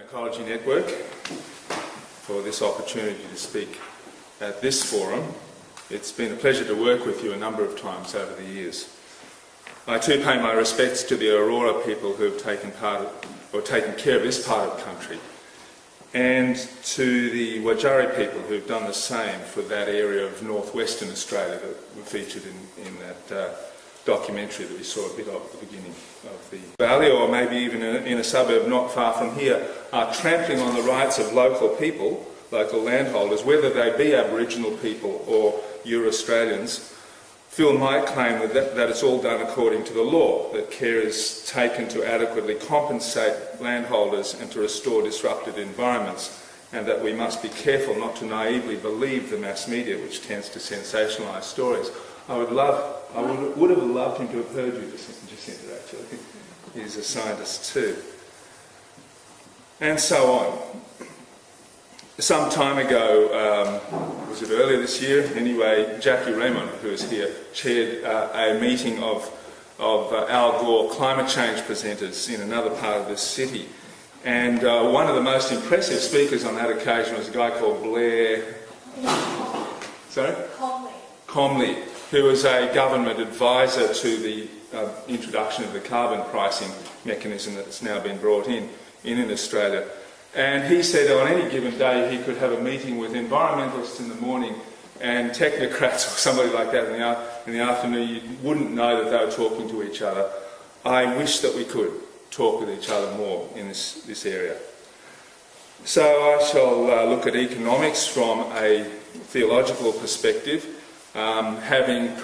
Ecology Network for this opportunity to speak at this forum. It's been a pleasure to work with you a number of times over the years. I too pay my respects to the Aurora people who have taken care of this part of the country, and to the Wajari people who have done the same for that area of northwestern Australia that were featured in that documentary that we saw a bit of at the beginning of the valley, or maybe even in a suburb not far from here, are trampling on the rights of local people, local landholders, whether they be Aboriginal people or Euro-Australians. Phil might claim that it's all done according to the law, that care is taken to adequately compensate landholders and to restore disrupted environments, and that we must be careful not to naively believe the mass media, which tends to sensationalise stories. I would have loved him to have heard you, Jacinta, actually. He's a scientist too. And so on. Some time ago, was it earlier this year? Anyway, Jackie Raymond, who is here, chaired a meeting of Al Gore climate change presenters in another part of this city. And one of the most impressive speakers on that occasion was a guy called Blair... Sorry? Comley, who was a government advisor to the introduction of the carbon pricing mechanism that's now been brought in Australia. And he said on any given day he could have a meeting with environmentalists in the morning and technocrats or somebody like that in the afternoon. You wouldn't know that they were talking to each other. I wish that we could talk with each other more in this area. So I shall look at economics from a theological perspective, having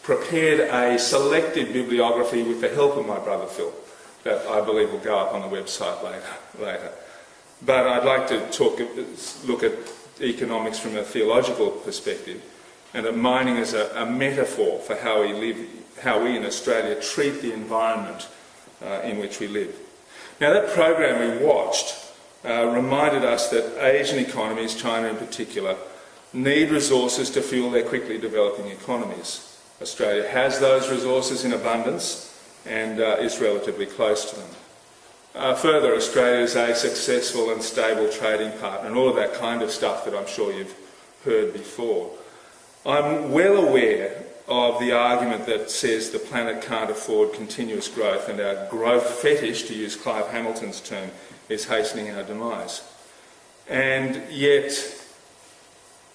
prepared a selected bibliography with the help of my brother Phil, that I believe will go up on the website later. But I'd like to look at economics from a theological perspective, and at mining as a metaphor for how we in Australia treat the environment in which we live. Now, that program we watched reminded us that Asian economies, China in particular, need resources to fuel their quickly developing economies. Australia has those resources in abundance and is relatively close to them. Further, Australia is a successful and stable trading partner, and all of that kind of stuff that I'm sure you've heard before. I'm well aware of the argument that says the planet can't afford continuous growth, and our growth fetish, to use Clive Hamilton's term, is hastening our demise. And yet,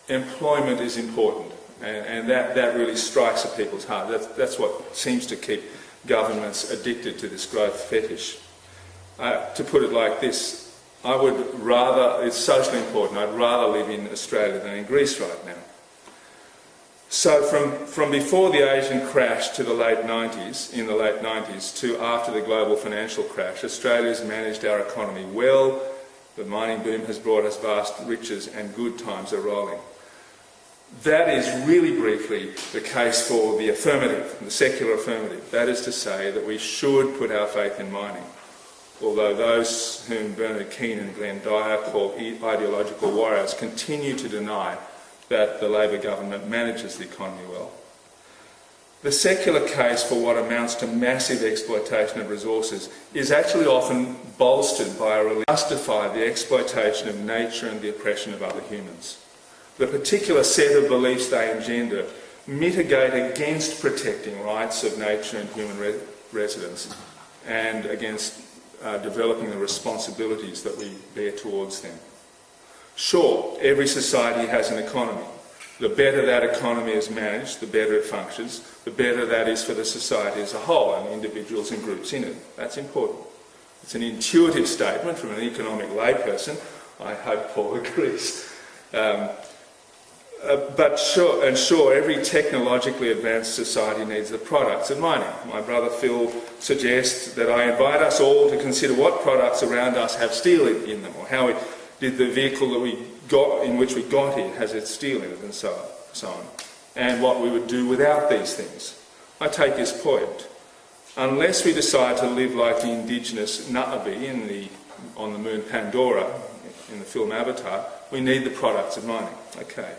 employment is important, and that really strikes at people's heart. That's what seems to keep governments addicted to this growth fetish. To put it like this, it's socially important, I'd rather live in Australia than in Greece right now. So from before the Asian crash to in the late 90s, to after the global financial crash, Australia's managed our economy well. The mining boom has brought us vast riches, and good times are rolling. That is really briefly the case for the affirmative, the secular affirmative. That is to say that we should put our faith in mining, although those whom Bernard Keane and Glenn Dyer call ideological warriors continue to deny that the Labor government manages the economy well. The secular case for what amounts to massive exploitation of resources is actually often bolstered by a religion to justify the exploitation of nature and the oppression of other humans. The particular set of beliefs they engender mitigate against protecting rights of nature and human residents, and against developing the responsibilities that we bear towards them. Sure, every society has an economy. The better that economy is managed, the better it functions, the better that is for the society as a whole and individuals and groups in it. That's important. It's an intuitive statement from an economic layperson. I hope Paul agrees. But sure, every technologically advanced society needs the products of mining. My brother Phil suggests that I invite us all to consider what products around us have steel in them, or how did the vehicle in which we got here has its steel in it, and so on, and what we would do without these things. I take his point. Unless we decide to live like the indigenous Na'vi on the moon Pandora in the film Avatar, we need the products of mining. Okay.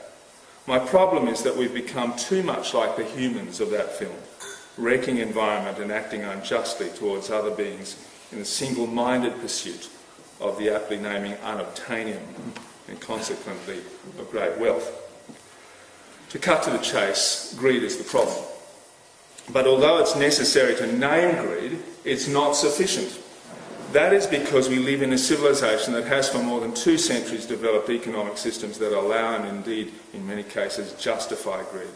My problem is that we've become too much like the humans of that film, wrecking environment and acting unjustly towards other beings in a single-minded pursuit of the aptly naming unobtainium, and consequently of great wealth. To cut to the chase, greed is the problem. But although it's necessary to name greed, it's not sufficient. That is because we live in a civilization that has for more than 2 centuries developed economic systems that allow and indeed, in many cases, justify greed.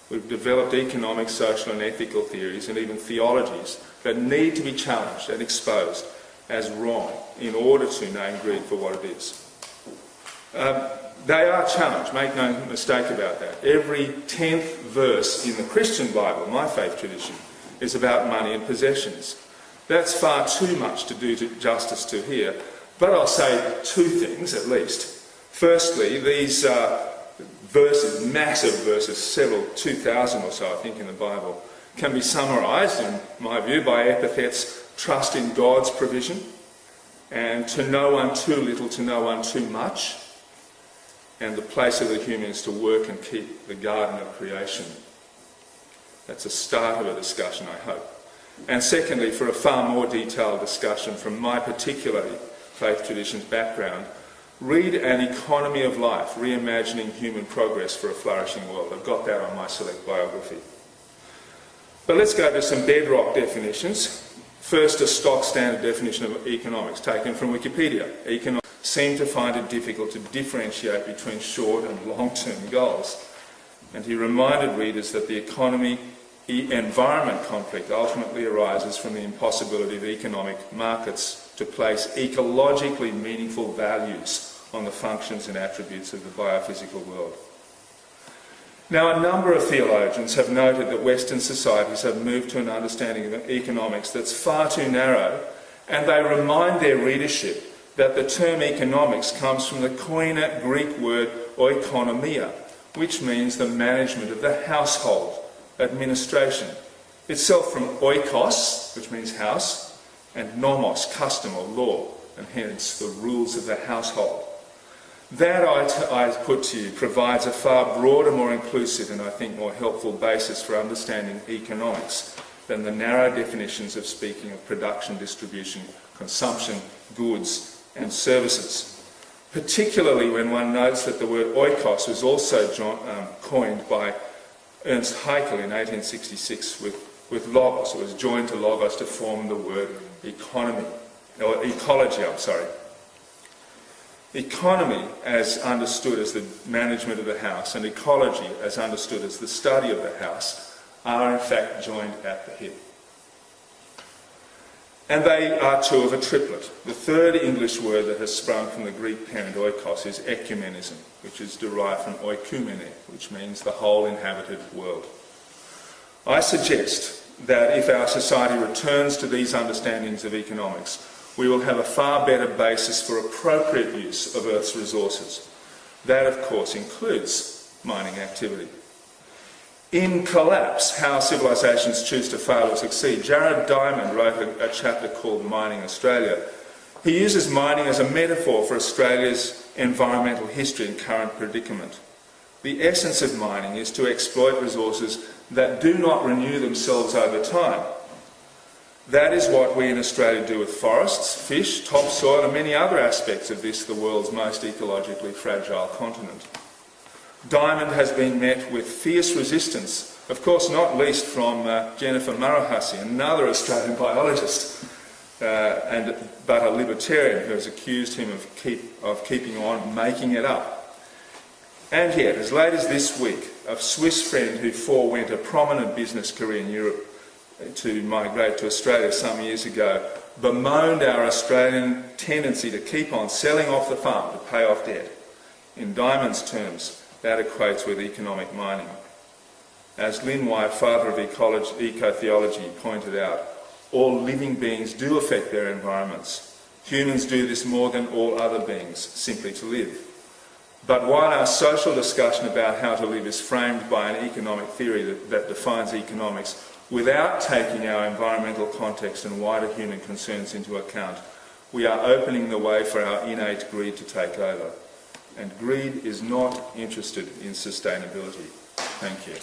We've developed economic, social and ethical theories and even theologies that need to be challenged and exposed as wrong in order to name greed for what it is. They are challenged, make no mistake about that. Every 10th verse in the Christian Bible, my faith tradition, is about money and possessions. That's far too much to do justice to here, but I'll say 2 things at least. Firstly, these verses, massive verses, several 2,000 or so I think in the Bible, can be summarised, in my view, by epithets: trust in God's provision, and to no one too little, to no one too much, and the place of the humans to work and keep the garden of creation. That's a start of a discussion, I hope. And secondly, for a far more detailed discussion from my particular faith tradition's background, read An Economy of Life, Reimagining Human Progress for a Flourishing World. I've got that on my select biography. But let's go to some bedrock definitions. First, a stock standard definition of economics taken from Wikipedia. Economics seem to find it difficult to differentiate between short and long-term goals. And he reminded readers that the economy-environment conflict ultimately arises from the impossibility of economic markets to place ecologically meaningful values on the functions and attributes of the biophysical world. Now, a number of theologians have noted that Western societies have moved to an understanding of economics that's far too narrow, and they remind their readership that the term economics comes from the Koine Greek word oikonomia, which means the management of the household, administration, itself from oikos, which means house, and nomos, custom or law, and hence the rules of the household. That, I put to you, provides a far broader, more inclusive and I think more helpful basis for understanding economics than the narrow definitions of speaking of production, distribution, consumption, goods and services, particularly when one notes that the word oikos was also coined by Ernst Haeckel in 1866 with logos. It was joined to logos to form the word ecology. Economy, as understood as the management of the house, and ecology, as understood as the study of the house, are in fact joined at the hip. And they are two of a triplet. The third English word that has sprung from the Greek parent oikos is ecumenism, which is derived from oikumene, which means the whole inhabited world. I suggest that if our society returns to these understandings of economics, we will have a far better basis for appropriate use of Earth's resources. That, of course, includes mining activity. In Collapse, How Civilizations Choose to Fail or Succeed, Jared Diamond wrote a chapter called Mining Australia. He uses mining as a metaphor for Australia's environmental history and current predicament. The essence of mining is to exploit resources that do not renew themselves over time. That is what we in Australia do with forests, fish, topsoil and many other aspects of this, the world's most ecologically fragile continent. Diamond has been met with fierce resistance, of course not least from Jennifer Murruhasi, another Australian biologist, but a libertarian who has accused him of keeping on making it up. And yet, as late as this week, a Swiss friend who forewent a prominent business career in Europe to migrate to Australia some years ago bemoaned our Australian tendency to keep on selling off the farm to pay off debt. In Diamond's terms, that equates with economic mining. As Lynn White, father of eco-theology, pointed out, all living beings do affect their environments. Humans do this more than all other beings, simply to live. But while our social discussion about how to live is framed by an economic theory that defines economics without taking our environmental context and wider human concerns into account, we are opening the way for our innate greed to take over. And greed is not interested in sustainability. Thank you.